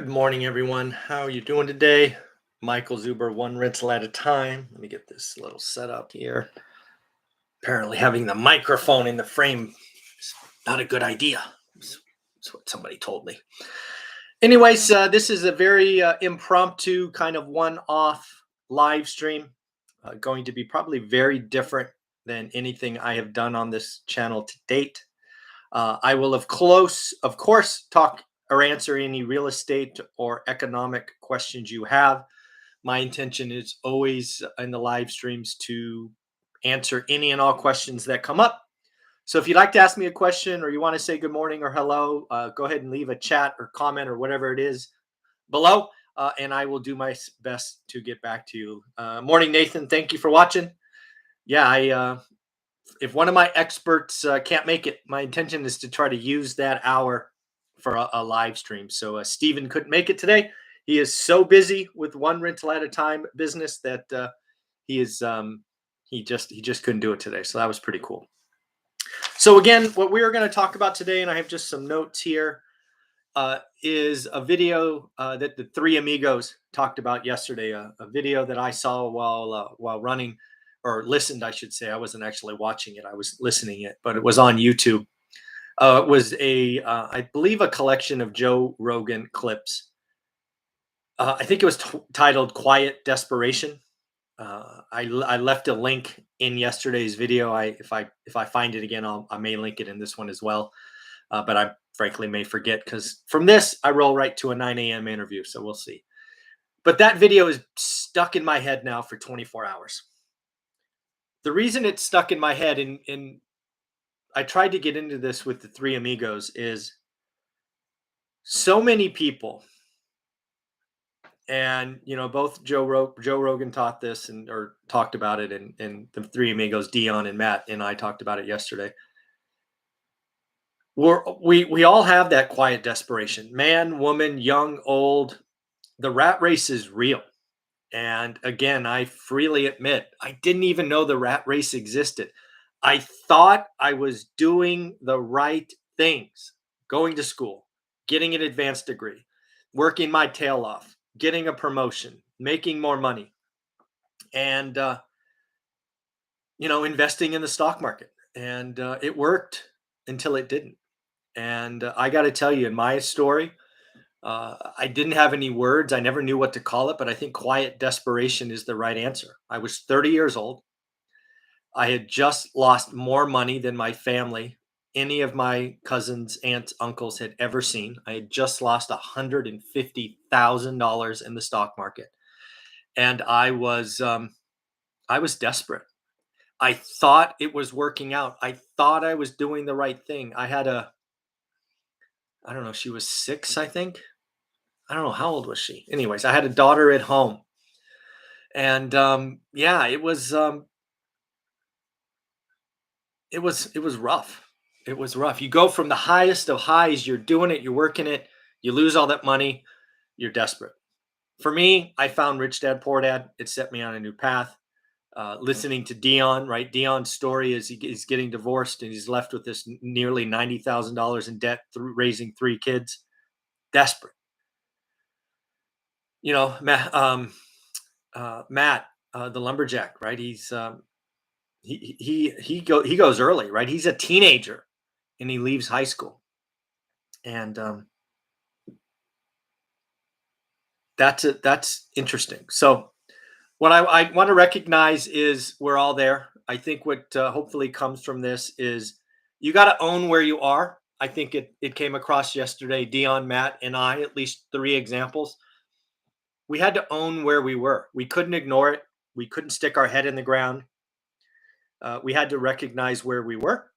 Good morning, everyone. How are you doing today? Michael Zuber, one rental at a time. Let me get this little set up here. Apparently, having the microphone in the frame is not a good idea. That's what somebody told me. Anyways, this is a very impromptu kind of one-off live stream. Going to be probably very different than anything I have done on this channel to date. I will, of course, talk or answer any real estate or economic questions you have. My intention is always in the live streams to answer any and all questions that come up. So if you'd like to ask me a question or you want to say good morning or hello, go ahead and leave a chat or comment or whatever it is below, and I will do my best to get back to you. Morning, Nathan. Thank you for watching. Yeah, if one of my experts can't make it, my intention is to try to use that hour for a live stream. So Stephen couldn't make it today. He is so busy with one rental at a time business that he just couldn't do it today. So that was pretty cool. So again, what we are going to talk about today, and I have just some notes here, is a video that the three amigos talked about yesterday. A video that I saw while running, or listened, I should say. I wasn't actually watching it; I was listening it, but it was on YouTube. It was I believe, a collection of Joe Rogan clips. I think it was titled "Quiet Desperation." I left a link in yesterday's video. If I find it again, I may link it in this one as well. But I frankly may forget, because from this I roll right to a 9 a.m. interview. So we'll see. But that video is stuck in my head now for 24 hours. The reason it's stuck in my head, and I tried to get into this with the three amigos, is so many people, and both Joe Rogan taught this or talked about it, and the three amigos, Dion and Matt and I, talked about it yesterday. We all have that quiet desperation. Man, woman, young, old. The rat race is real. And again, I freely admit, I didn't even know the rat race existed. I thought I was doing the right things, going to school, getting an advanced degree, working my tail off, getting a promotion, making more money, and investing in the stock market. And it worked until it didn't. And I got to tell you, in my story, I didn't have any words. I never knew what to call it, but I think quiet desperation is the right answer. I was 30 years old. I had just lost more money than my family, any of my cousins, aunts, uncles had ever seen. I had just lost $150,000 in the stock market, and I was desperate. I thought it was working out. I thought I was doing the right thing. I don't know, she was 6, I think. I don't know, how old was she? Anyways, I had a daughter at home, and yeah, it was rough. It was rough. You go from the highest of highs, you're doing it, you're working it, you lose all that money, you're desperate. For me, I found Rich Dad Poor Dad. It set me on a new path. Listening to Dion, right? Dion's story is he's getting divorced and he's left with this nearly $90,000 in debt through raising 3 kids. Desperate. Matt, the lumberjack, right? He goes early, right? He's a teenager and he leaves high school, and that's interesting. So what I want to recognize is we're all there. I think what hopefully comes from this is you got to own where you are. I think it came across yesterday. Dion, Matt, and I, at least 3 examples. We had to own where we were. We couldn't ignore it. We couldn't stick our head in the ground. We had to recognize where we were.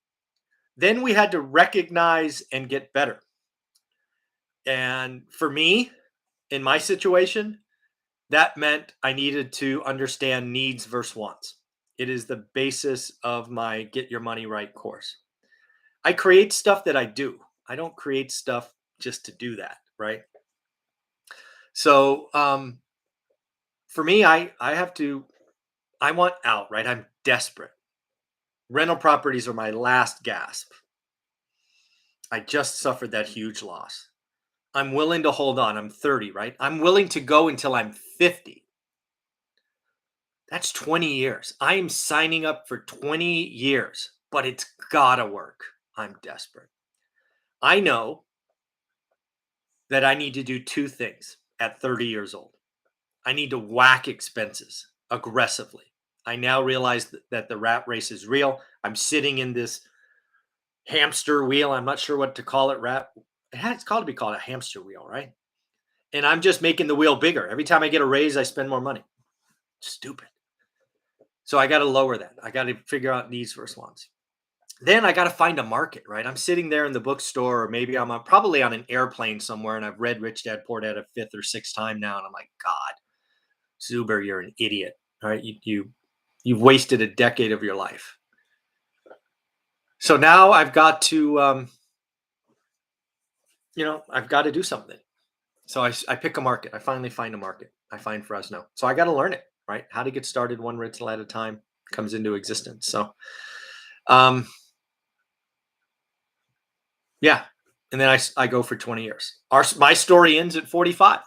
Then we had to recognize and get better. And for me, in my situation, that meant I needed to understand needs versus wants. It is the basis of my Get Your Money Right course. I create stuff that I do. I don't create stuff just to do that, right? So for me, I want out, right? I'm desperate. Rental properties are my last gasp. I just suffered that huge loss. I'm willing to hold on. I'm 30, right? I'm willing to go until I'm 50. That's 20 years. I am signing up for 20 years, but it's gotta work. I'm desperate. I know that I need to do two things at 30 years old. I need to whack expenses aggressively. I now realize that the rat race is real. I'm sitting in this hamster wheel. I'm not sure what to call it. It's called to be called a hamster wheel, right? And I'm just making the wheel bigger. Every time I get a raise, I spend more money. Stupid. So I got to lower that. I got to figure out needs versus wants. Then I got to find a market, right? I'm sitting there in the bookstore, or maybe probably on an airplane somewhere, and I've read Rich Dad Poor Dad a fifth or sixth time now, and I'm like, God, Zuber, you're an idiot. All right, you've wasted a decade of your life. So now I've got to, I've got to do something. So I pick a market. I finally find a market. I find Fresno. So I got to learn it, right? How to get started one rental at a time comes into existence. So, yeah. And then I go for 20 years. My story ends at 45,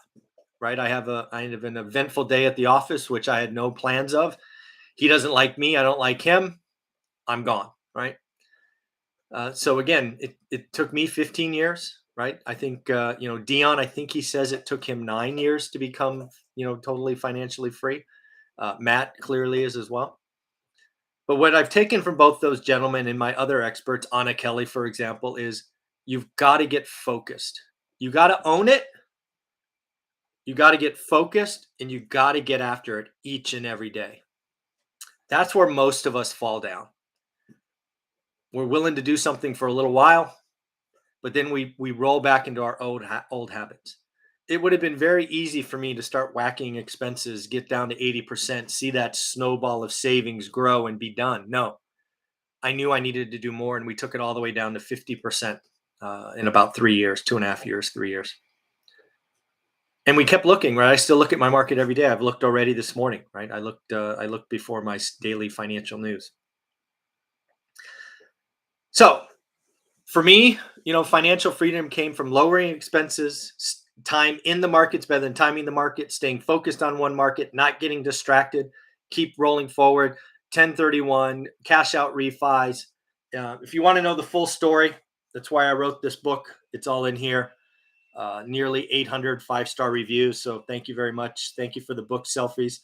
right? I have an eventful day at the office, which I had no plans of. He doesn't like me. I don't like him. I'm gone, right? So again, it took me 15 years, right? I think, Dion, I think he says it took him 9 years to become, totally financially free. Matt clearly is as well. But what I've taken from both those gentlemen and my other experts, Anna Kelly, for example, is you've got to get focused. You got to own it. You got to get focused, and you got to get after it each and every day. That's where most of us fall down. We're willing to do something for a little while, but then we roll back into our old habits. It would have been very easy for me to start whacking expenses, get down to 80%, see that snowball of savings grow and be done. No, I knew I needed to do more, and we took it all the way down to 50% in about 3 years, 2.5 years, 3 years. And we kept looking, right? I still look at my market every day. I've looked already this morning, right? I looked before my daily financial news. So for me, financial freedom came from lowering expenses, time in the market's better than timing the market, staying focused on one market, not getting distracted, keep rolling forward, 1031, cash out refis. If you want to know the full story, that's why I wrote this book. It's all in here. Nearly 800 5-star reviews. So thank you very much. Thank you for the book selfies.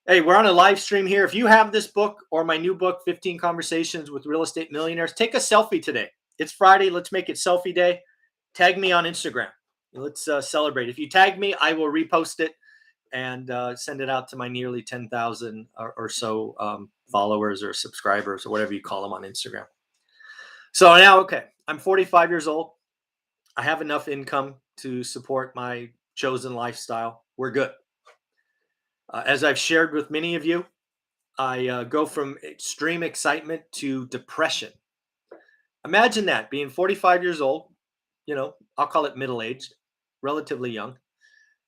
Hey, we're on a live stream here. If you have this book or my new book, 15 Conversations with Real Estate Millionaires, take a selfie today. It's Friday. Let's make it selfie day. Tag me on Instagram. Let's celebrate. If you tag me, I will repost it and send it out to my nearly 10,000 or so followers or subscribers or whatever you call them on Instagram. So now, okay, I'm 45 years old. I have enough income to support my chosen lifestyle. We're good. As I've shared with many of you, I go from extreme excitement to depression. Imagine that, being 45 years old, I'll call it middle-aged, relatively young.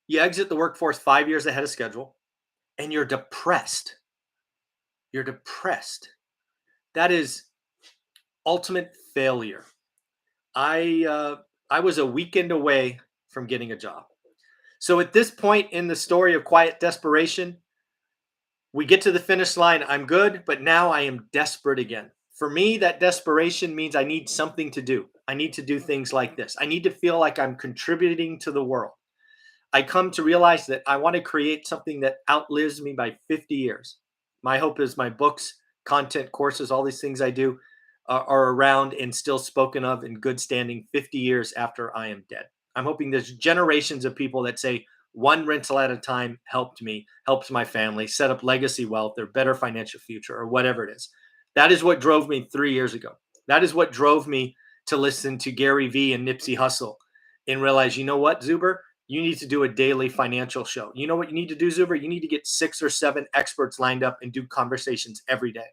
You exit the workforce 5 years ahead of schedule, and you're depressed. You're depressed. That is ultimate failure. I was a weekend away from getting a job. So at this point in the story of quiet desperation, we get to the finish line. I'm good, but now I am desperate again. For me, that desperation means I need something to do. I need to do things like this. I need to feel like I'm contributing to the world. I come to realize that I want to create something that outlives me by 50 years. My hope is my books, content, courses, all these things I do are around and still spoken of in good standing 50 years after I am dead. I'm hoping there's generations of people that say one rental at a time helped me, helped my family, set up legacy wealth or better financial future or whatever it is. That is what drove me 3 years ago. That is what drove me to listen to Gary Vee and Nipsey Hussle and realize, you know what, Zuber? You need to do a daily financial show. You know what you need to do, Zuber? You need to get 6 or 7 experts lined up and do conversations every day.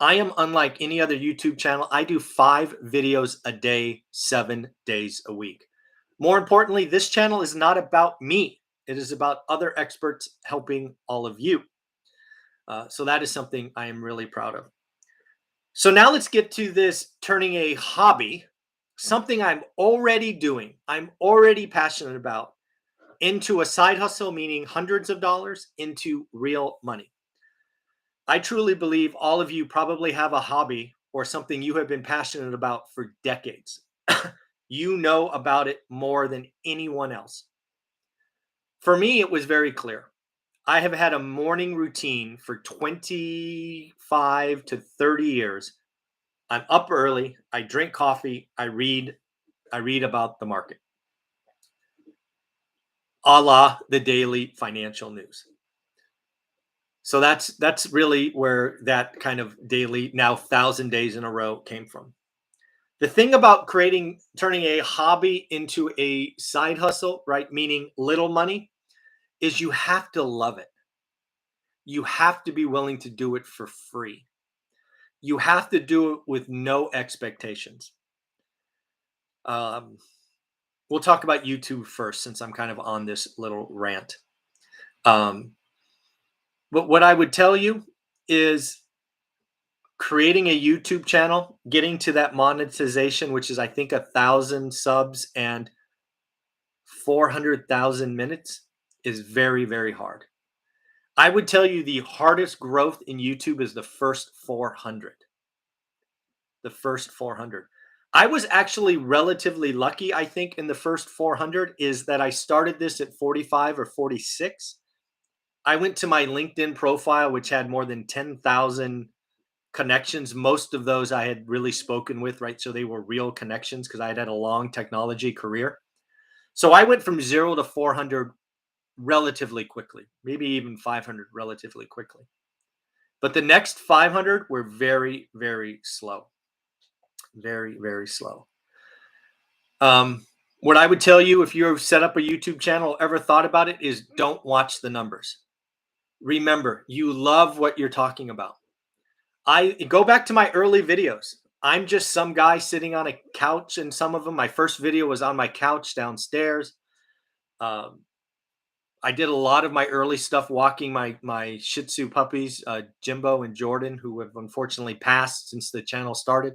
I am unlike any other YouTube channel. I do 5 videos a day, 7 days a week. More importantly, this channel is not about me. It is about other experts helping all of you. So that is something I am really proud of. So now let's get to this turning a hobby, something I'm already doing, I'm already passionate about, into a side hustle, meaning hundreds of dollars, into real money. I truly believe all of you probably have a hobby or something you have been passionate about for decades. You know about it more than anyone else. For me, it was very clear. I have had a morning routine for 25 to 30 years. I'm up early, I drink coffee, I read about the market, a la the daily financial news. So that's really where that kind of daily, now 1,000 days in a row, came from. The thing about turning a hobby into a side hustle, right, meaning little money, is you have to love it. You have to be willing to do it for free. You have to do it with no expectations. Um, we'll talk about YouTube first, since I'm kind of on this little rant. Um, but what I would tell you is creating a YouTube channel, getting to that monetization, which is, I think, 1,000 subs and 400,000 minutes, is very, very hard. I would tell you the hardest growth in YouTube is the first 400. The first 400. I was actually relatively lucky, I think, in the first 400, is that I started this at 45 or 46. I went to my LinkedIn profile, which had more than 10,000 connections. Most of those I had really spoken with, right? So they were real connections because I had had a long technology career. So I went from 0 to 400 relatively quickly, maybe even 500 relatively quickly. But the next 500 were very, very slow. Very, very slow. What I would tell you, if you've set up a YouTube channel, ever thought about it, is don't watch the numbers. Remember, you love what you're talking about. I go back to my early videos. I'm just some guy sitting on a couch, and some of them, my first video was on my couch downstairs. Um, I did a lot of my early stuff walking my Shih Tzu puppies, Jimbo and Jordan, who have unfortunately passed since the channel started.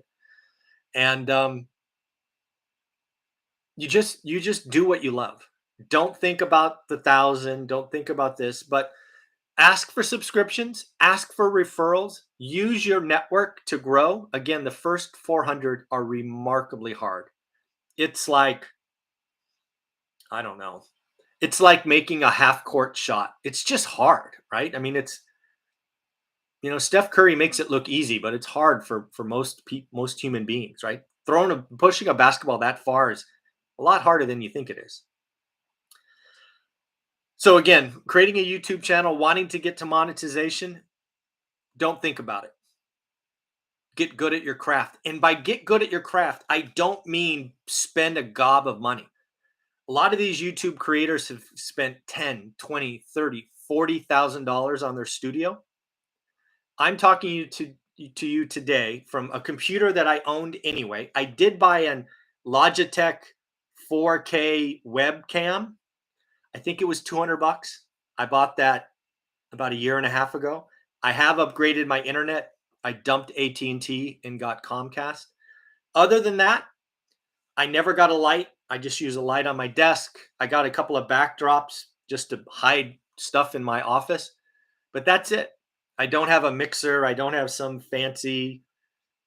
And you just do what you love. Don't think about the 1,000. Don't think about this, but ask for subscriptions, ask for referrals, use your network to grow. Again, the first 400 are remarkably hard. It's like, I don't know. It's like making a half court shot. It's just hard, right? I mean, Steph Curry makes it look easy, but it's hard for most human beings, right? Pushing a basketball that far is a lot harder than you think it is. So again, creating a YouTube channel, wanting to get to monetization, don't think about it. Get good at your craft. And by get good at your craft, I don't mean spend a gob of money. A lot of these YouTube creators have spent 10, 20, 30, $40,000 on their studio. I'm talking to you today from a computer that I owned anyway. I did buy an Logitech 4K webcam. I think it was $200. I bought that about a year and a half ago. I have upgraded my internet. I dumped AT&T and got Comcast. Other than that, I never got a light. I just use a light on my desk. I got a couple of backdrops just to hide stuff in my office, but that's it. I don't have a mixer. I don't have some fancy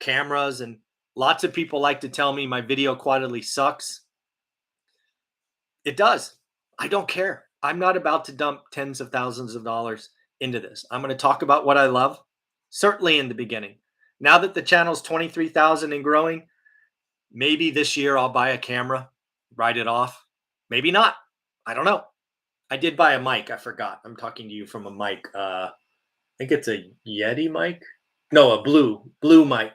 cameras, and lots of people like to tell me my video quality sucks. It does. I don't care. I'm not about to dump tens of thousands of dollars into this. I'm going to talk about what I love, certainly in the beginning. Now that the channel's 23,000 and growing, maybe this year I'll buy a camera, write it off. Maybe not. I don't know. I did buy a mic. I forgot. I'm talking to you from a mic. I think it's a Yeti mic. No, a blue mic.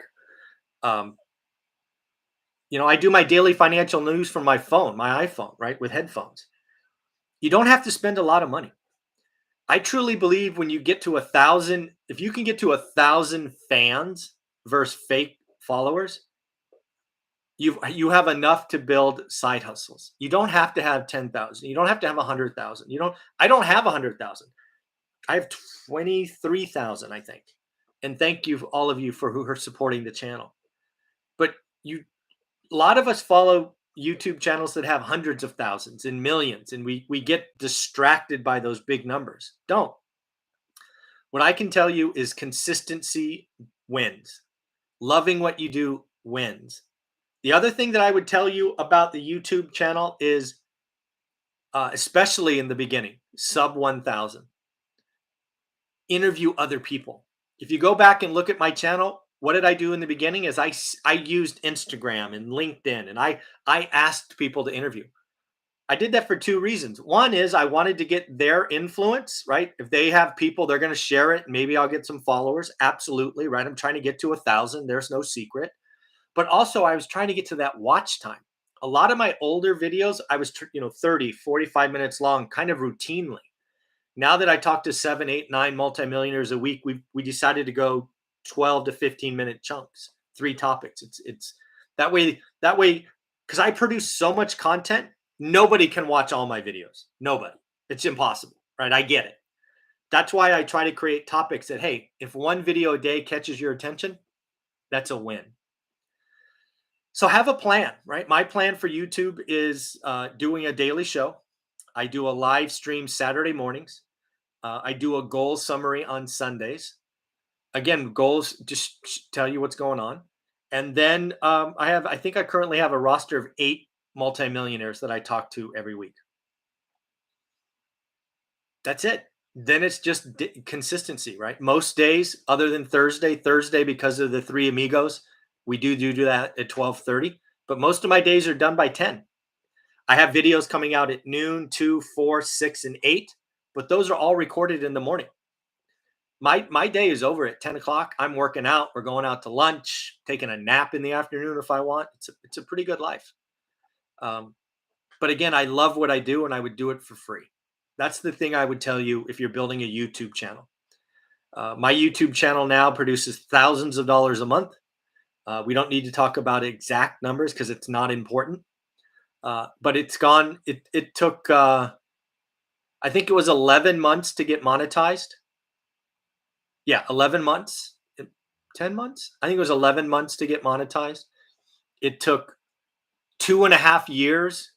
I do my daily financial news from my phone, my iPhone, right, with headphones. You don't have to spend a lot of money. I truly believe when you get to 1,000, if you can get to 1,000 fans versus fake followers, you have enough to build side hustles. You don't have to have 10,000. You don't have to have 100,000. I don't have 100,000. I have 23,000, I think. And thank you, all of you, for who are supporting the channel. But a lot of us follow YouTube channels that have hundreds of thousands and millions, and we get distracted by those big numbers. Don't. What I can tell you is consistency wins. Loving what you do wins. The other thing that I would tell you about the YouTube channel is, especially in the beginning, sub 1,000, interview other people. If you go back and look at my channel, what did I do in the beginning? Is I used Instagram and LinkedIn, and I asked people to interview. I did that for two reasons. One is I wanted to get their influence, right? If they have people, they're going to share it. Maybe I'll get some followers. Absolutely, right? I'm trying to get to 1,000. There's no secret. But also I was trying to get to that watch time. A lot of my older videos, I was, 30, 45 minutes long, kind of routinely. Now that I talk to 7, 8, 9 multimillionaires a week, we decided to go 12 to 15-minute chunks, 3 topics. It's that way, because I produce so much content, nobody can watch all my videos. Nobody. It's impossible, right? I get it. That's why I try to create topics that, hey, if one video a day catches your attention, that's a win. So have a plan, right? My plan for YouTube is doing a daily show. I do a live stream Saturday mornings. I do a goal summary on Sundays. Again, goals just tell you what's going on. And then I think I currently have a roster of 8 multimillionaires that I talk to every week. That's it. Then it's just consistency, right? Most days, other than Thursday because of the 3 amigos, we do that at 12:30. But most of my days are done by 10. I have videos coming out at noon, 2, 4, 6, and 8, but those are all recorded in the morning. My day is over at 10 o'clock. I'm working out. We're going out to lunch, taking a nap in the afternoon if I want. It's a pretty good life. But again, I love what I do, and I would do it for free. That's the thing I would tell you if you're building a YouTube channel. My YouTube channel now produces thousands of dollars a month. We don't need to talk about exact numbers because it's not important. But it's gone. It took, I think it was 11 months to get monetized. Yeah, 11 months, 10 months. I think it was 11 months to get monetized. It took 2.5 years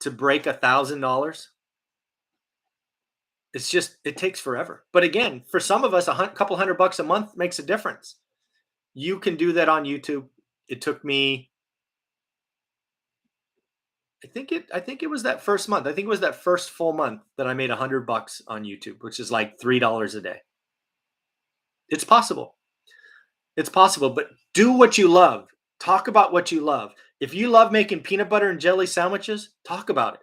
to break $1,000. It takes forever. But again, for some of us, couple $100 a month makes a difference. You can do that on YouTube. It took me, I think it was that first month. I think it was that first full month that I made $100 on YouTube, which is like $3 a day. It's possible. It's possible, but do what you love. Talk about what you love. If you love making peanut butter and jelly sandwiches, talk about it.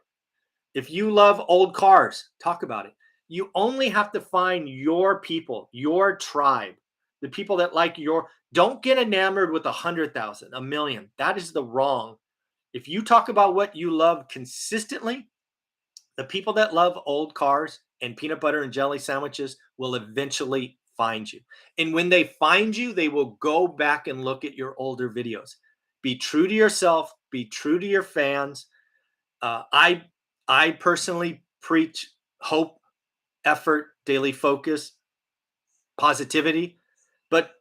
If you love old cars, talk about it. You only have to find your people, your tribe, the people that like don't get enamored with 100,000, 1,000,000. That is the wrong. If you talk about what you love consistently, the people that love old cars and peanut butter and jelly sandwiches will eventually find you. And when they find you, they will go back and look at your older videos. Be true to yourself, be true to your fans. I personally preach hope, effort, daily focus, positivity. But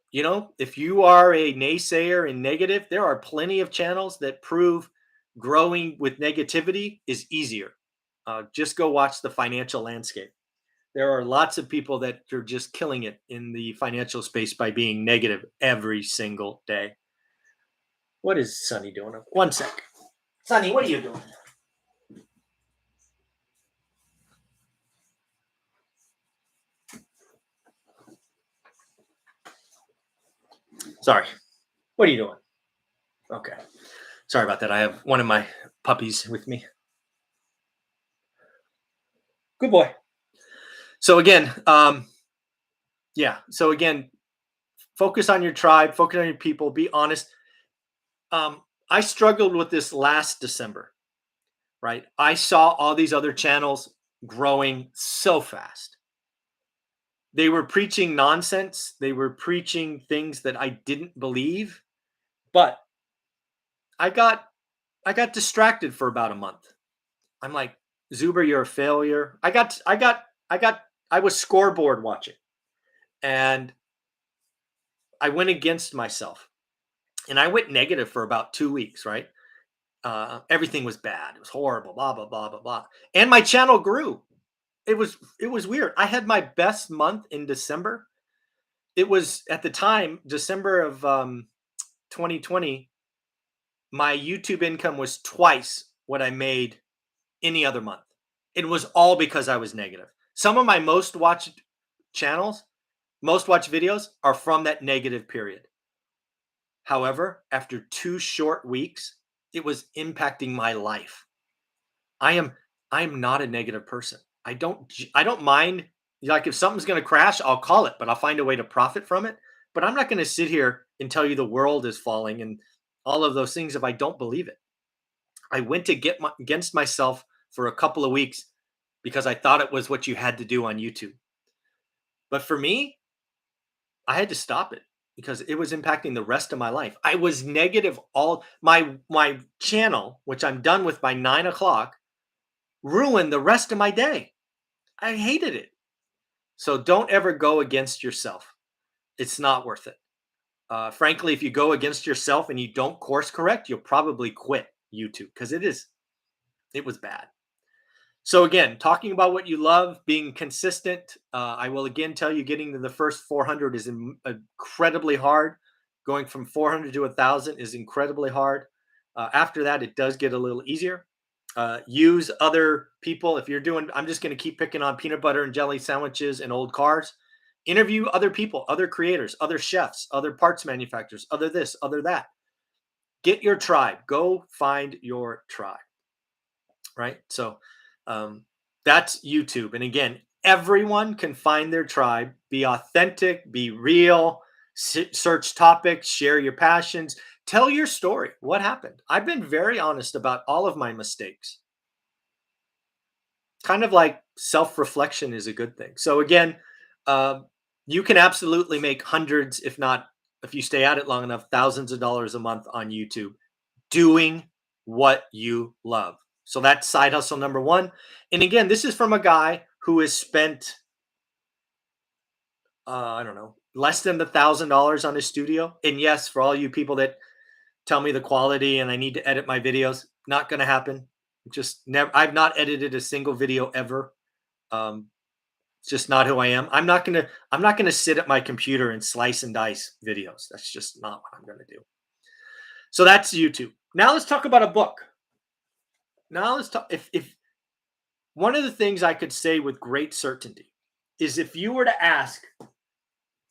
if you are a naysayer and negative, there are plenty of channels that prove growing with negativity is easier. Just go watch the financial landscape. There are lots of people that are just killing it in the financial space by being negative every single day. What is Sonny doing? One sec. Sonny, what are you doing? Sorry. What are you doing? Okay. Sorry about that. I have one of my puppies with me. Good boy. So again, focus on your tribe, focus on your people, be honest. I struggled with this last December, right? I saw all these other channels growing so fast. They were preaching nonsense. They were preaching things that I didn't believe, but I got distracted for about a month. I'm like, Zuber, you're a failure. I was scoreboard watching, and I went against myself, and I went negative for about 2 weeks, right? Everything was bad. It was horrible. Blah blah blah blah blah. And my channel grew. It was weird. I had my best month in December. It was at the time December of 2020. My YouTube income was twice what I made any other month. It was all because I was negative. Some of my most watched channels, most watched videos are from that negative period. However, after 2 short weeks, it was impacting my life. I am not a negative person. I don't mind, like, if something's going to crash, I'll call it, but I'll find a way to profit from it. But I'm not going to sit here and tell you the world is falling and all of those things if I don't believe it. I went to against myself for a couple of weeks because I thought it was what you had to do on YouTube. But for me, I had to stop it because it was impacting the rest of my life. I was negative all my channel, which I'm done with by 9 o'clock, ruined the rest of my day. I hated it. So don't ever go against yourself. It's not worth it. Frankly, if you go against yourself and you don't course correct, you'll probably quit YouTube because it was bad. So again, talking about what you love, being consistent. I will again tell you, getting to the first 400 is incredibly hard. Going from 400 to 1,000 is incredibly hard. After that, it does get a little easier. Use other people. If you're doing, I'm just going to keep picking on peanut butter and jelly sandwiches and old cars. Interview other people, other creators, other chefs, other parts manufacturers, other this, other that. Get your tribe. Go find your tribe. Right? So that's YouTube. And again, everyone can find their tribe. Be authentic, be real, search topics, share your passions, tell your story. What happened? I've been very honest about all of my mistakes. Kind of like self-reflection is a good thing. So again, you can absolutely make hundreds, if not, if you stay at it long enough, thousands of dollars a month on YouTube doing what you love. So that's side hustle number one. And again, this is from a guy who has spent, I don't know, less than $1,000 on his studio. And yes, for all you people that tell me the quality and I need to edit my videos, not going to happen. Just never. I've not edited a single video ever. It's just not who I am. I'm not gonna sit at my computer and slice and dice videos. That's just not what I'm gonna do. So that's YouTube. Now let's talk about a book. Now let's talk. If one of the things I could say with great certainty is, if you were to ask,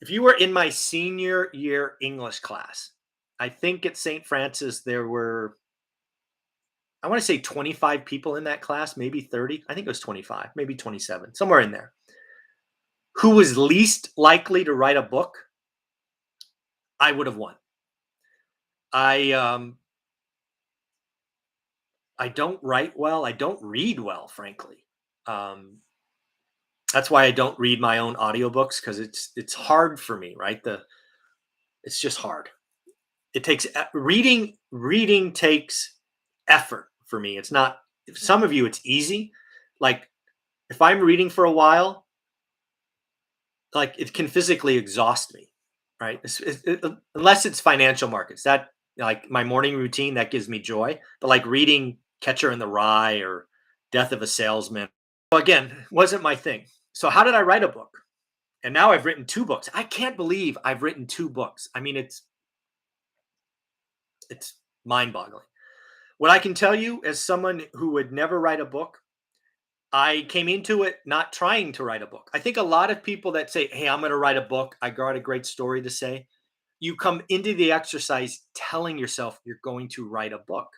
if you were in my senior year English class, I think at St. Francis there were, I want to say 25 people in that class, maybe 30. I think it was 25, maybe 27, somewhere in there. Who was least likely to write a book? I would have won. I don't write well. I don't read well, frankly. That's why I don't read my own audiobooks, because it's hard for me, right? It's just hard. It takes reading takes effort for me. It's not, some of you it's easy. Like, if I'm reading for a while, like, it can physically exhaust me, right? Unless it's financial markets, that, like, my morning routine, that gives me joy. But like reading Catcher in the Rye or Death of a Salesman, well, again, wasn't my thing. So how did I write a book? And now I've written 2 books. I can't believe I've written 2 books. I mean, it's mind-boggling. What I can tell you, as someone who would never write a book, I came into it not trying to write a book. I think a lot of people that say, "Hey, I'm going to write a book. I got a great story to say." You come into the exercise telling yourself you're going to write a book.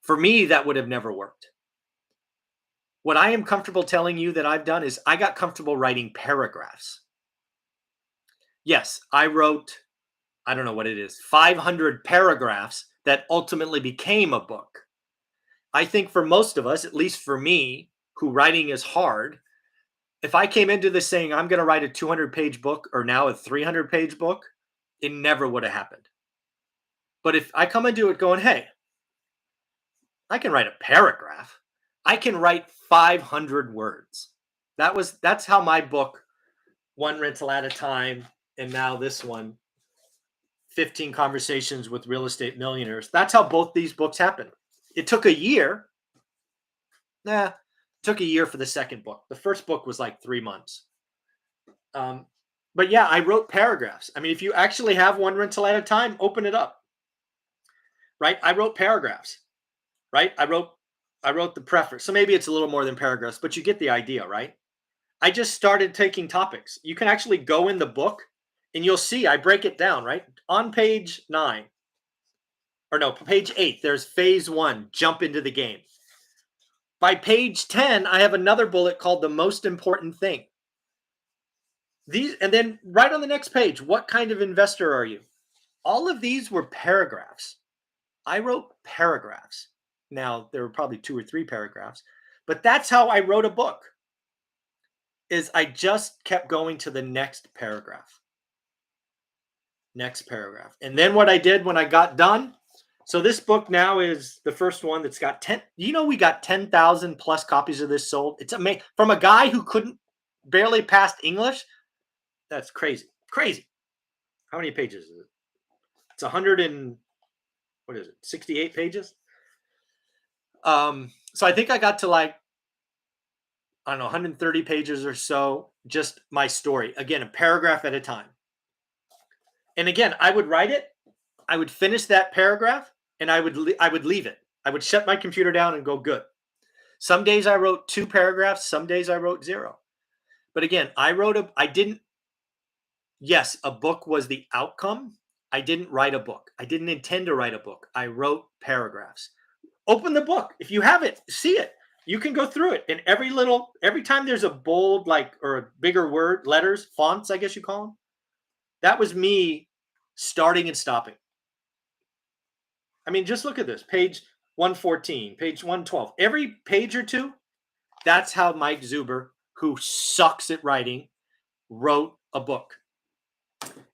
For me, that would have never worked. What I am comfortable telling you that I've done is I got comfortable writing paragraphs. Yes, I wrote, I don't know what it is, 500 paragraphs that ultimately became a book. I think for most of us, at least for me, who writing is hard, if I came into this saying I'm going to write a 200-page book, or now a 300-page book, it never would have happened. But if I come into it going, "Hey, I can write a paragraph. I can write 500 words." That's how my book, One Rental at a Time, and now this one, 15 Conversations with Real Estate Millionaires, that's how both these books happen. It took a year. It took a year for the second book. The first book was like 3 months. But yeah, I wrote paragraphs. I mean, if you actually have one rental at a time, open it up. Right? I wrote paragraphs. Right? I wrote the preface. So maybe it's a little more than paragraphs, but you get the idea, right? I just started taking topics. You can actually go in the book and you'll see I break it down, right? On page 9, or no, page 8, there's phase 1, jump into the game. By page 10, I have another bullet called the most important thing. And then right on the next page, what kind of investor are you? All of these were paragraphs. I wrote paragraphs. Now, there were probably 2 or 3 paragraphs, but that's how I wrote a book. Is I just kept going to the next paragraph. Next paragraph. And then what I did when I got done, so this book now is the first one that's got 10, we got 10,000 plus copies of this sold. It's amazing. From a guy who couldn't barely pass English, that's crazy. Crazy. How many pages is it? It's 68 pages? So I think I got to like, I don't know, 130 pages or so, just my story. Again, a paragraph at a time. And again, I would write it, I would finish that paragraph, and I would leave it. I would shut my computer down and go, good. Some days I wrote 2 paragraphs, some days I wrote 0. But again, yes, a book was the outcome. I didn't write a book. I didn't intend to write a book. I wrote paragraphs. Open the book. If you have it, see it. You can go through it. And every time there's a bold, or a bigger word, letters, fonts, I guess you call them, that was me starting and stopping. I mean, just look at this. Page 114, page 112. Every page or 2, that's how Mike Zuber, who sucks at writing, wrote a book.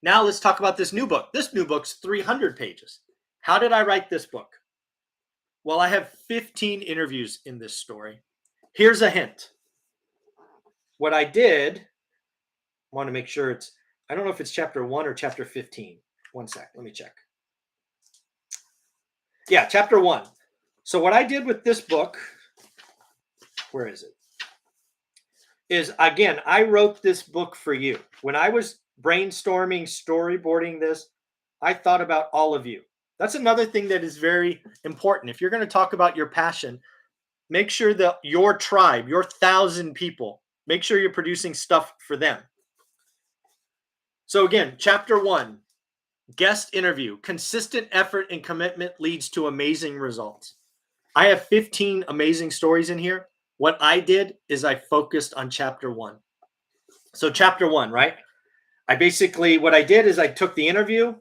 Now let's talk about this new book. This new book's 300 pages. How did I write this book? Well, I have 15 interviews in this story. Here's a hint. What I did, I want to make sure I don't know if it's chapter 1 or chapter 15. One sec, let me check. Yeah, chapter 1. So what I did with this book, where is it? Is, again, I wrote this book for you. When I was brainstorming, storyboarding this, I thought about all of you. That's another thing that is very important. If you're going to talk about your passion, make sure that your tribe, your 1,000 people, make sure you're producing stuff for them. So again, chapter 1, guest interview. Consistent effort and commitment leads to amazing results. I have 15 amazing stories in here. What I did is I focused on chapter 1. So chapter 1, right? What I did is I took the interview,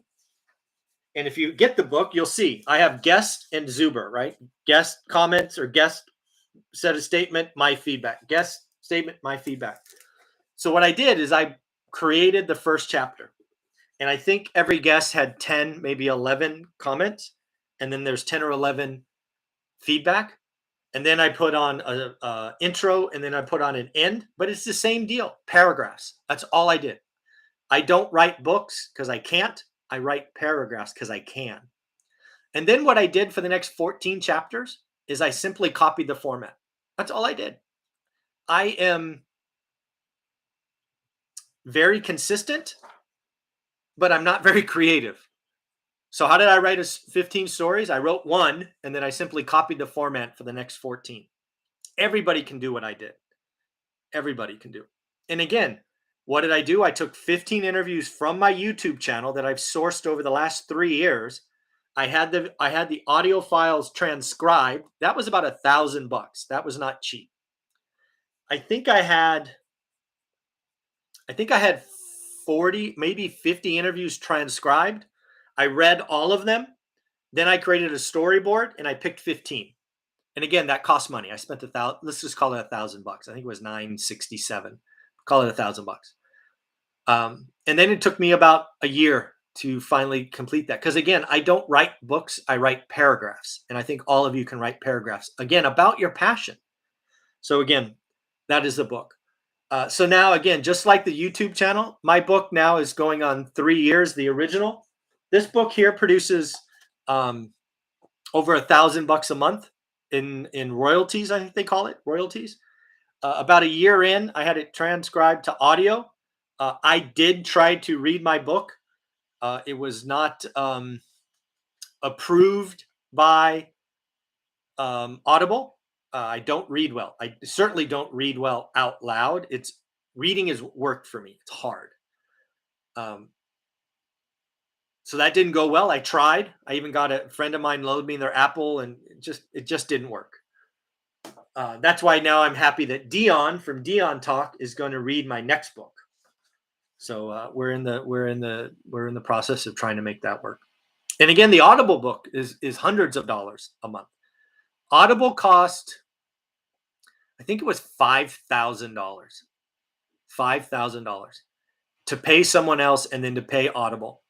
and if you get the book, you'll see I have guest and Zuber, right? Guest comments or guest said a statement, my feedback. Guest statement, my feedback. So what I did is I created the first chapter, and I think every guest had 10, maybe 11 comments, and then there's 10 or 11 feedback. And then I put on a intro, and then I put on an end, but it's the same deal. Paragraphs. That's all I did. I don't write books because I can't. I write paragraphs because I can. And then what I did for the next 14 chapters is I simply copied the format. That's all I did. I am very consistent, but I'm not very creative. So how did I write 15 stories? I wrote 1, and then I simply copied the format for the next 14. Everybody can do what I did. Everybody can do. And again, what did I do? I took 15 interviews from my YouTube channel that I've sourced over the last 3 years. I had the audio files transcribed. That was about $1,000. That was not cheap. I think I had 40, maybe 50 interviews transcribed. I read all of them. Then I created a storyboard and I picked 15. And again, that cost money. I spent let's just call it $1,000. I think it was $967. Call it $1,000. And then it took me about a year to finally complete that. Because again, I don't write books, I write paragraphs. And I think all of you can write paragraphs, again, about your passion. So again, that is the book. So now, again, just like the YouTube channel, my book now is going on 3 years, the original. This book here produces over $1,000 a month in royalties. I think they call it royalties. About a year in, I had it transcribed to audio. I did try to read my book. It was not approved by Audible. I don't read well. I certainly don't read well out loud. It's reading has worked for me. It's hard. Um, so that didn't go well. I tried. I even got a friend of mine load me their Apple, and it just didn't work. That's why now I'm happy that Dion from Dion Talk is going to read my next book. So we're in the process of trying to make that work. And again, the Audible book is hundreds of dollars a month. Audible cost, I think it was $5,000. $5,000 to pay someone else and then to pay Audible.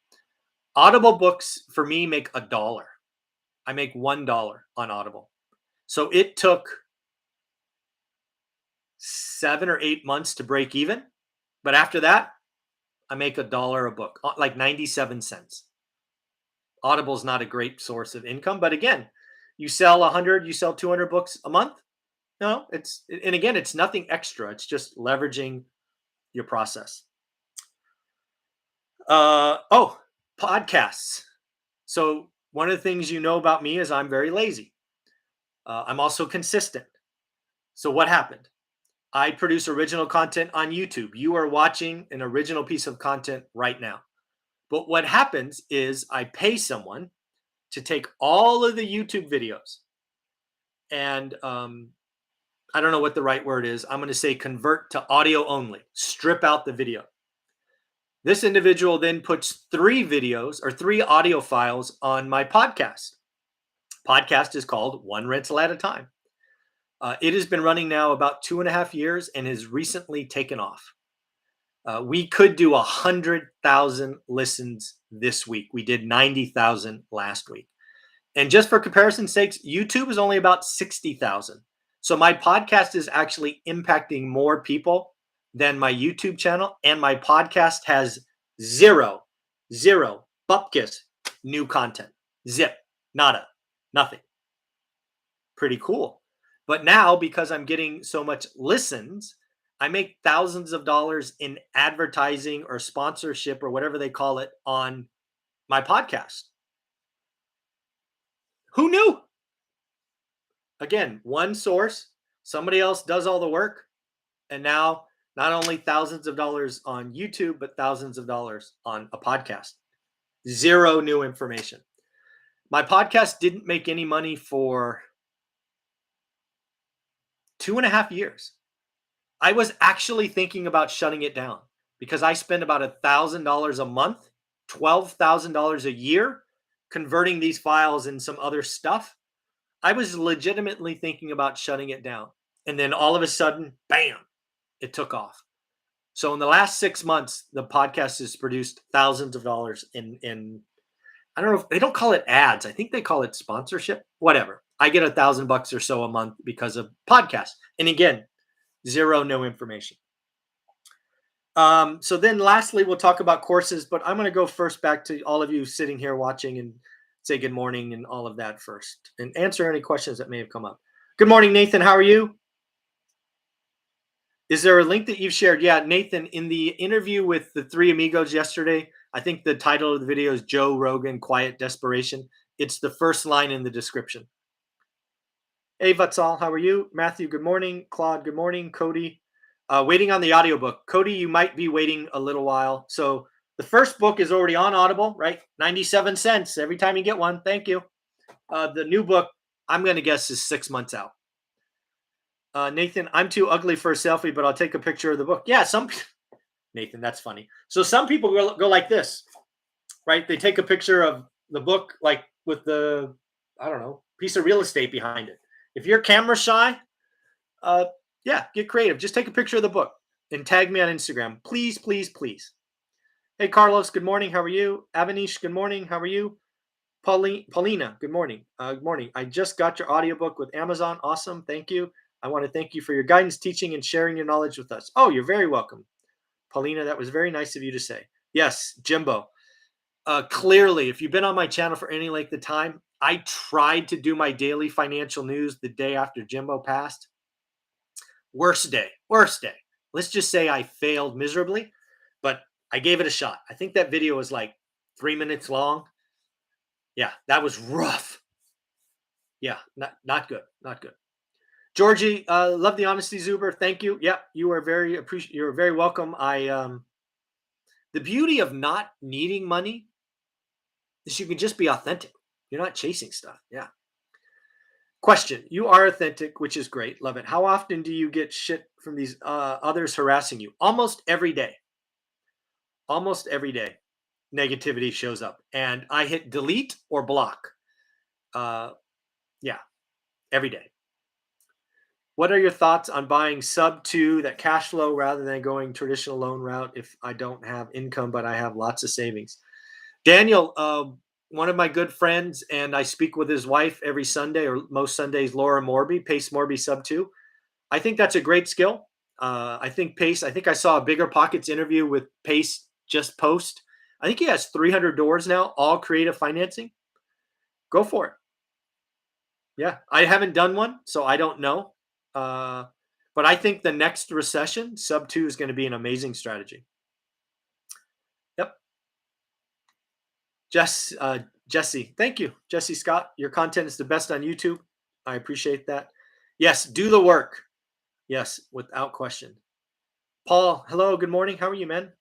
Audible books for me make $1. I make $1 on Audible. So it took 7 or 8 months to break even. But after that, I make $1 a book, like 97 cents. Audible's not a great source of income, but again, you sell 100, you sell 200 books a month. No, and again, it's nothing extra. It's just leveraging your process. Podcasts. So one of the things you know about me is I'm very lazy. I'm also consistent. So what happened? I produce original content on YouTube. You are watching an original piece of content right now. But what happens is I pay someone to take all of the YouTube videos and I don't know what the right word is. I'm going to say convert to audio only, strip out the video. This individual then puts 3 videos or 3 audio files on my podcast. Podcast is called One Rental at a Time. It has been running now about 2.5 years and has recently taken off. We could do 100,000 listens this week. We did 90,000 last week. And just for comparison's sakes, YouTube is only about 60,000. So my podcast is actually impacting more people than my YouTube channel. And my podcast has zero bupkis new content. Zip, nada, nothing. Pretty cool. But now, because I'm getting so much listens, I make thousands of dollars in advertising or sponsorship or whatever they call it on my podcast. Who knew? Again, one source, somebody else does all the work. And now not only thousands of dollars on YouTube, but thousands of dollars on a podcast. Zero new information. My podcast didn't make any money for 2.5 years. I was actually thinking about shutting it down because I spend about $1,000 a month, $12,000 a year converting these files and some other stuff. I was legitimately thinking about shutting it down. And then all of a sudden, bam, it took off. So in the last 6 months, the podcast has produced thousands of dollars in I don't know if they don't call it ads. I think they call it sponsorship, whatever. I get $1,000 or so a month because of podcasts. And again, zero new information. So then lastly, we'll talk about courses, but I'm going to go first back to all of you sitting here watching and say good morning and all of that first and answer any questions that may have come up. Good morning, Nathan. How are you? Is there a link that you've shared? Yeah, Nathan, in the interview with the 3 amigos yesterday, I think the title of the video is Joe Rogan, Quiet Desperation. It's the first line in the description. Hey, Vatsal, how are you? Matthew, good morning. Claude, good morning. Cody, waiting on the audiobook. Cody, you might be waiting a little while. So the first book is already on Audible, right? 97 cents every time you get one. Thank you. The new book, I'm going to guess, is 6 months out. Nathan, I'm too ugly for a selfie, but I'll take a picture of the book. Yeah, Nathan, that's funny. So some people go like this, right? They take a picture of the book, like with the, I don't know, piece of real estate behind it. If you're camera shy, yeah, get creative. Just take a picture of the book and tag me on Instagram. Please, please, please. Hey, Carlos, good morning. How are you? Avanish, good morning. How are you? Paulina, good morning. Good morning. I just got your audiobook with Amazon. Awesome. Thank you. I want to thank you for your guidance, teaching, and sharing your knowledge with us. Oh, you're very welcome. Paulina, that was very nice of you to say. Yes, Jimbo. Clearly, if you've been on my channel for any length of time, I tried to do my daily financial news the day after Jimbo passed. Worst day, worst day. Let's just say I failed miserably, but I gave it a shot. I think that video was like 3 minutes long. Yeah, that was rough. Yeah, not good, not good. Georgie, love the honesty, Zuber. Thank you. Yeah, you are you're very welcome. The beauty of not needing money is you can just be authentic. You're not chasing stuff. Yeah. Question: you are authentic, which is great. Love it. How often do you get shit from these others harassing you? Almost every day. Almost every day, negativity shows up, and I hit delete or block. Uh, yeah, every day. What are your thoughts on buying sub two that cash flow rather than going traditional loan route if I don't have income but I have lots of savings? Daniel, one of my good friends, and I speak with his wife every Sunday or most Sundays, Laura Morby, Pace Morby sub two. I think that's a great skill. I think Pace, I think I saw a Bigger Pockets interview with Pace just post. I think he has 300 doors now, all creative financing. Go for it. Yeah, I haven't done one, so I don't know. But I think the next recession, sub two is going to be an amazing strategy. Yep. Jesse, thank you. Jesse Scott, your content is the best on YouTube. I appreciate that. Yes, do the work. Yes, without question. Paul, hello, good morning. How are you, man?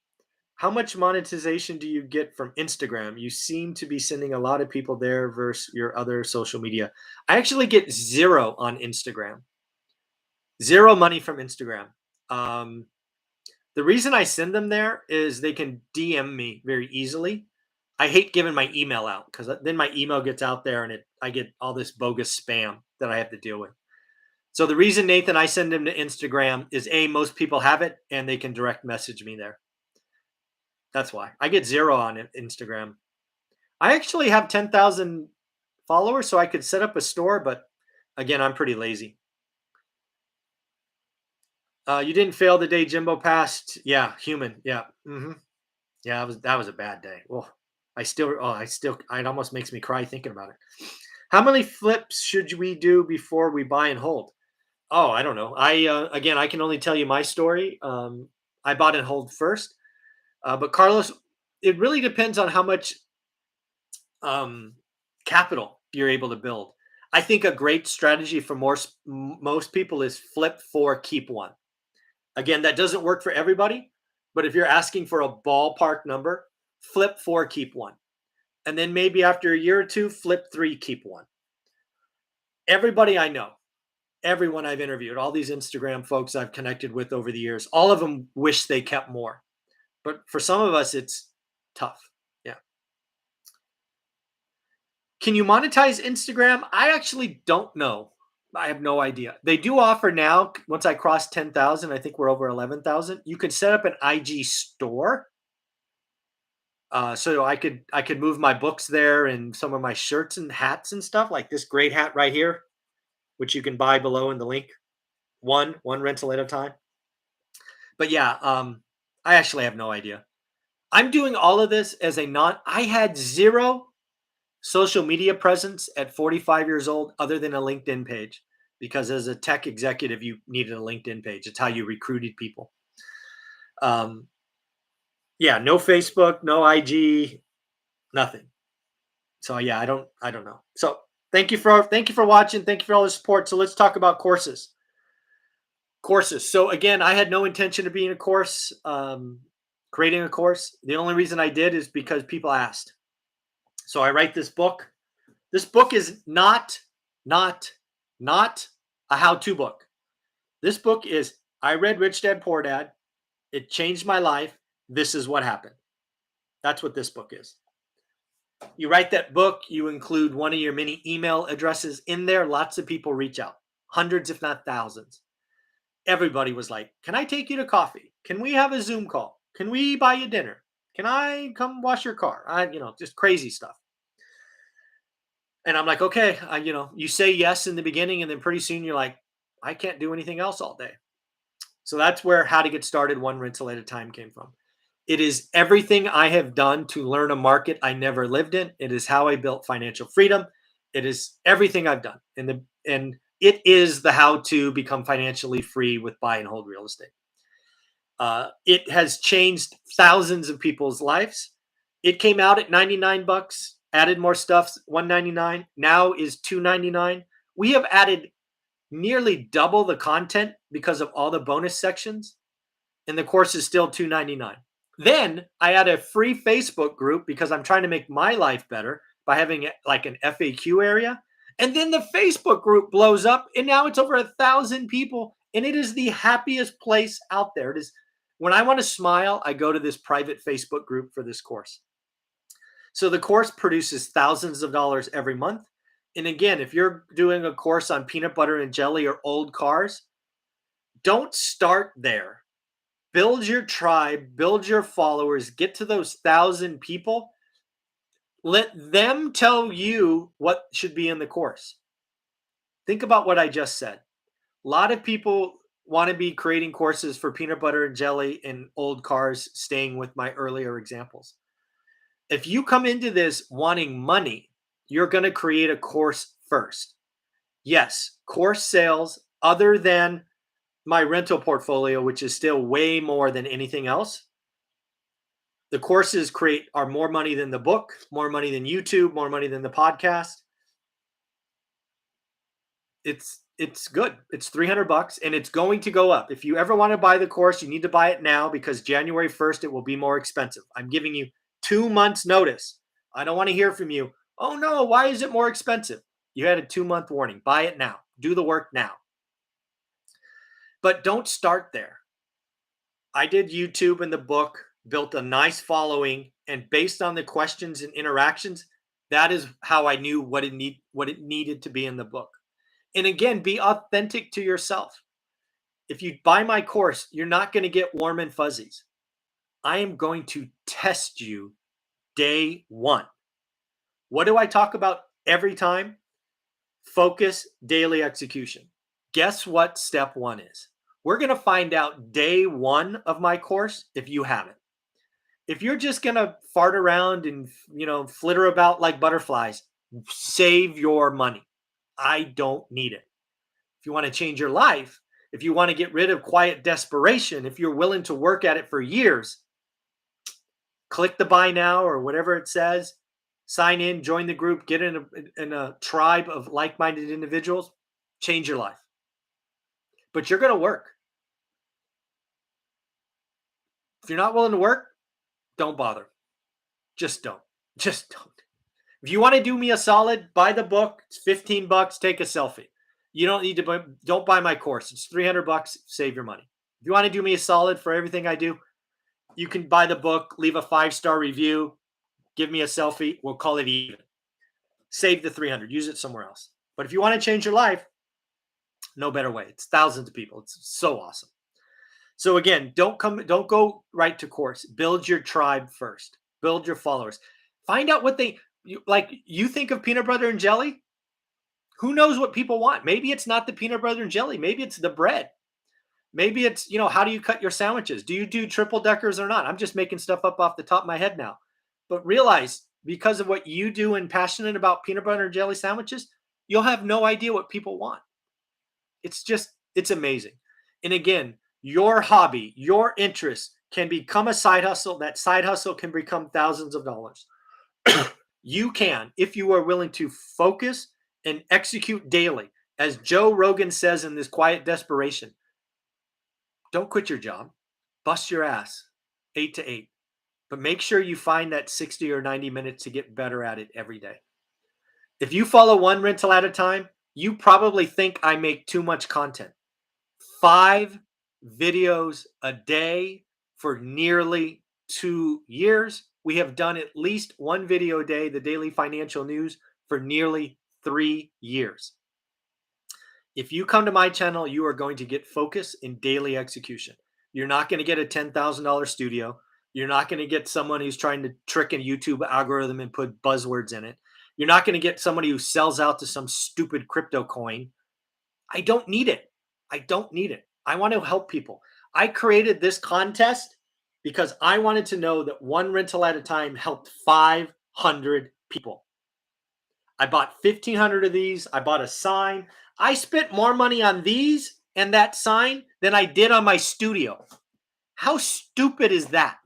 How much monetization do you get from Instagram? You seem to be sending a lot of people there versus your other social media. I actually get zero on Instagram. Zero money from Instagram. The reason I send them there is they can DM me very easily. I hate giving my email out because then my email gets out there and I get all this bogus spam that I have to deal with. So the reason, Nathan, I send them to Instagram is most people have it and they can direct message me there. That's why I get zero on Instagram. I actually have 10,000 followers, so I could set up a store, but again, I'm pretty lazy. You didn't fail the day Jimbo passed. Yeah, human. Yeah. Yeah, that was a bad day. Well, it almost makes me cry thinking about it. How many flips should we do before we buy and hold? Oh, I don't know. Again, I can only tell you my story. I bought and hold first, but Carlos, it really depends on how much capital you're able to build. I think a great strategy for most people is flip four, keep one. Again, that doesn't work for everybody, but if you're asking for a ballpark number, flip four, keep one. And then maybe after a year or two, flip three, keep one. Everybody I know, everyone I've interviewed, all these Instagram folks I've connected with over the years, all of them wish they kept more. But for some of us, it's tough. Yeah. Can you monetize Instagram? I actually don't know. I have no idea. They do offer now, once I cross 10,000, I think we're over 11,000. You can set up an IG store. So I could move my books there and some of my shirts and hats and stuff, like this great hat right here, which you can buy below in the link. One rental at a time. But yeah, I actually have no idea. I'm doing all of this as I had zero social media presence at 45 years old other than a LinkedIn page, because as a tech executive, you needed a LinkedIn page. It's how you recruited people. Yeah, no Facebook, no IG, nothing. So yeah, I don't know. So thank you for watching. Thank you for all the support. So let's talk about courses. So again, I had no intention of being a course, creating a course. The only reason I did is because people asked. So I write this book. This book is not a how-to book. This book is, I read Rich Dad Poor Dad. It changed my life. This is what happened. That's what this book is. You write that book, you include one of your many email addresses in there. Lots of people reach out, hundreds, if not thousands. Everybody was like, can I take you to coffee? Can we have a Zoom call? Can we buy you dinner? Can I come wash your car? Just crazy stuff. And I'm like, okay, you say yes in the beginning, and then pretty soon you're like, I can't do anything else all day. So that's where How to Get Started One Rental at a Time came from. It is everything I have done to learn a market I never lived in. It is how I built financial freedom. It is everything I've done. And it is the how to become financially free with buy and hold real estate. It has changed thousands of people's lives. It came out at 99 bucks, added more stuff, 199, now is 299. We have added nearly double the content because of all the bonus sections, and the course is still 299. Then I add a free Facebook group because I'm trying to make my life better by having like an FAQ area. And then the Facebook group blows up, and now it's over 1,000 people, and it is the happiest place out there. It is when I want to smile, I go to this private Facebook group for this course. So the course produces thousands of dollars every month. And again, if you're doing a course on peanut butter and jelly or old cars, don't start there. Build your tribe, build your followers, get to those 1,000 people. Let them tell you what should be in the course. Think about what I just said. A lot of people want to be creating courses for peanut butter and jelly and old cars, staying with my earlier examples. If you come into this wanting money, you're going to create a course first. Yes, course sales, other than my rental portfolio, which is still way more than anything else. The courses are more money than the book, more money than YouTube, more money than the podcast. It's good. It's 300 bucks and it's going to go up. If you ever want to buy the course, you need to buy it now because January 1st, it will be more expensive. I'm giving you 2 months notice. I don't want to hear from you. Oh no, why is it more expensive? You had a 2-month warning. Buy it now. Do the work now. But don't start there. I did YouTube and the book, built a nice following, and based on the questions and interactions, that is how I knew what it needed to be in the book. And again, be authentic to yourself. If you buy my course, you're not going to get warm and fuzzies. I am going to test you day one. What do I talk about every time? Focus, daily execution. Guess what step one is? We're going to find out day one of my course if you have it. If you're just going to fart around and, flitter about like butterflies, save your money. I don't need it. If you want to change your life, if you want to get rid of quiet desperation, if you're willing to work at it for years, click the buy now or whatever it says, sign in, join the group, get in a tribe of like-minded individuals, change your life. But you're going to work. If you're not willing to work, don't bother. Just don't. Just don't. If you want to do me a solid, buy the book. It's 15 bucks. Take a selfie. You don't need to don't buy my course. It's 300 bucks. Save your money. If you want to do me a solid for everything I do, you can buy the book, leave a 5-star review, give me a selfie. We'll call it even. Save the 300. Use it somewhere else. But if you want to change your life, no better way. It's thousands of people. It's so awesome. So again, don't go right to course. Build your tribe first. Build your followers. Find out what you think of peanut butter and jelly. Who knows what people want? Maybe it's not the peanut butter and jelly. Maybe it's the bread. Maybe it's, how do you cut your sandwiches? Do you do triple deckers or not? I'm just making stuff up off the top of my head now. But realize because of what you do and passionate about peanut butter and jelly sandwiches, you'll have no idea what people want. It's amazing. And again, your hobby, your interest can become a side hustle. That side hustle can become thousands of dollars. You can, if you are willing to focus and execute daily. As Joe Rogan says in this Quiet Desperation, don't quit your job. Bust your ass 8 to 8. But make sure you find that 60 or 90 minutes to get better at it every day. If you follow one rental at a time, you probably think I make too much content. 5 videos a day for nearly 2 years. We have done at least 1 video a day, the daily financial news, for nearly 3 years. If you come to my channel, you are going to get focus in daily execution. You're not going to get a $10,000 studio. You're not going to get someone who's trying to trick a YouTube algorithm and put buzzwords in it. You're not going to get somebody who sells out to some stupid crypto coin. I don't need it. I don't need it. I want to help people. I created this contest because I wanted to know that one rental at a time helped 500 people. I bought 1,500 of these. I bought a sign. I spent more money on these and that sign than I did on my studio. How stupid is that?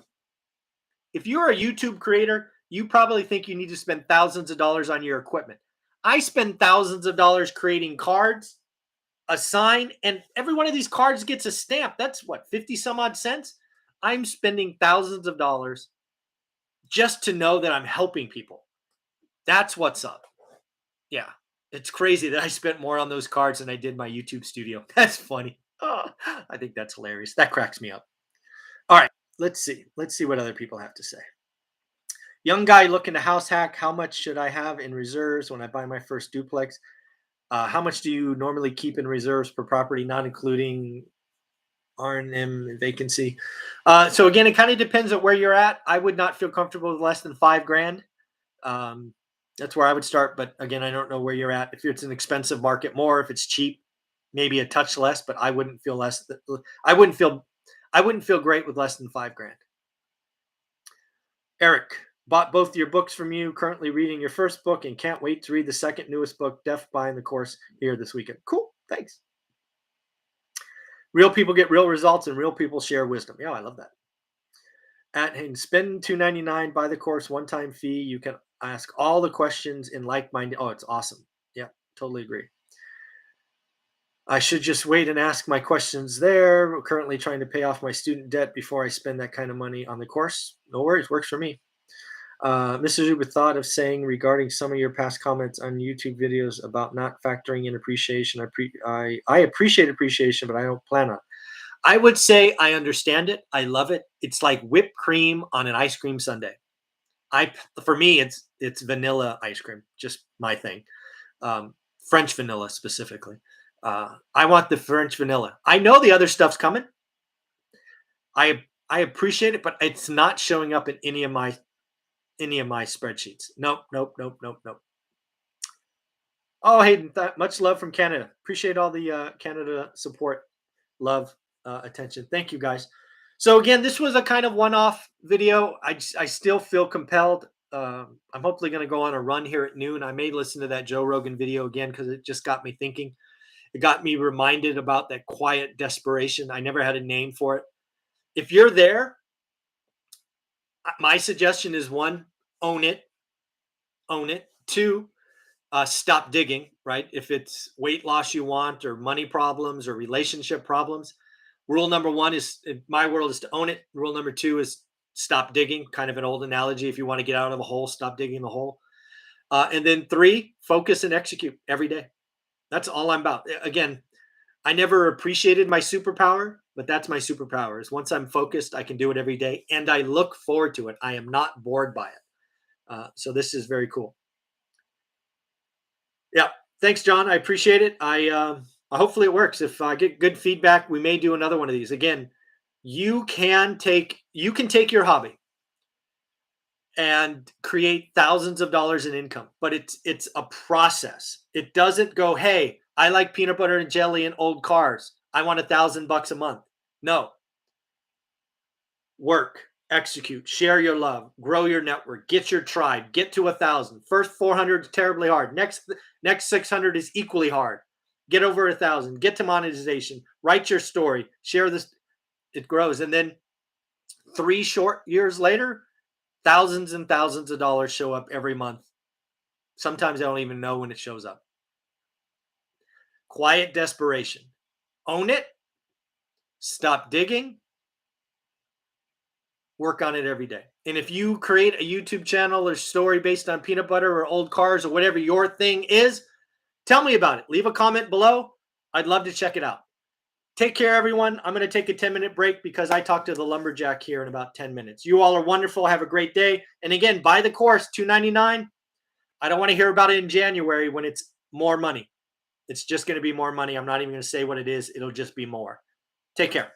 If you're a YouTube creator, you probably think you need to spend thousands of dollars on your equipment. I spend thousands of dollars creating cards, a sign, and every one of these cards gets a stamp. That's what, 50 some odd cents? I'm spending thousands of dollars just to know that I'm helping people. That's what's up. Yeah. It's crazy that I spent more on those cards than I did my YouTube studio. That's funny. Oh, I think that's hilarious. That cracks me up. All right. Let's see. Let's see what other people have to say. Young guy looking to house hack. How much should I have in reserves when I buy my first duplex? How much do you normally keep in reserves per property, not including R&M vacancy? So again, it kind of depends on where you're at. I would not feel comfortable with less than $5,000. That's where I would start. But again, I don't know where you're at. If it's an expensive market, more. If it's cheap, maybe a touch less. But I wouldn't feel less. I wouldn't feel great with less than $5,000. Eric, bought both your books from you. Currently reading your first book and can't wait to read the second newest book. Def buying the course here this weekend. Cool. Thanks. Real people get real results and real people share wisdom. Yeah, I love that. And spend $299, buy the course, one-time fee. You can ask all the questions in like-minded. Oh, it's awesome. Yeah, totally agree. I should just wait and ask my questions there. I'm currently trying to pay off my student debt before I spend that kind of money on the course. No worries, works for me. Mr. Zuber thought of saying regarding some of your past comments on YouTube videos about not factoring in appreciation. I appreciate appreciation, but I don't plan on. I would say I understand it. I love it. It's like whipped cream on an ice cream sundae. For me, it's vanilla ice cream, just my thing. French vanilla specifically. I want the French vanilla. I know the other stuff's coming. I appreciate it, but it's not showing up in any of my spreadsheets. Nope. Oh, Hayden, much love from Canada. Appreciate all the Canada support, love, attention. Thank you, guys. So again, this was a kind of one-off video. I still feel compelled. I'm hopefully going to go on a run here at noon. I may listen to that Joe Rogan video again because it just got me thinking. It got me reminded about that quiet desperation. I never had a name for it. If you're there, my suggestion is one, own it. Own it. Two, stop digging, right? If it's weight loss you want or money problems or relationship problems, rule number one is, in my world, is to own it. Rule number two is stop digging, kind of an old analogy. If you want to get out of a hole, stop digging the hole. And then three, focus and execute every day. That's all I'm about. Again, I never appreciated my superpower, but that's my superpower is once I'm focused, I can do it every day. And I look forward to it. I am not bored by it. So this is very cool. Yeah. Thanks, John. I appreciate it. Hopefully it works. If I get good feedback, we may do another one of these. Again, you can take your hobby and create thousands of dollars in income, but it's a process. It doesn't go, hey, I like peanut butter and jelly and old cars. I want $1,000 a month. No. Work, execute, share your love, grow your network, get your tribe, get to 1,000. First 400 is terribly hard. Next 600 is equally hard. Get over 1,000. Get to monetization. Write your story. Share this. It grows, and then 3 short years later, thousands and thousands of dollars show up every month. Sometimes I don't even know when it shows up. Quiet desperation. Own it. Stop digging. Work on it every day. And if you create a YouTube channel or story based on peanut butter or old cars or whatever your thing is, tell me about it. Leave a comment below. I'd love to check it out. Take care, everyone. I'm going to take a 10-minute break because I talked to the lumberjack here in about 10 minutes. You all are wonderful. Have a great day. And again, buy the course, $299. I don't want to hear about it in January when it's more money. It's just going to be more money. I'm not even going to say what it is. It'll just be more. Take care.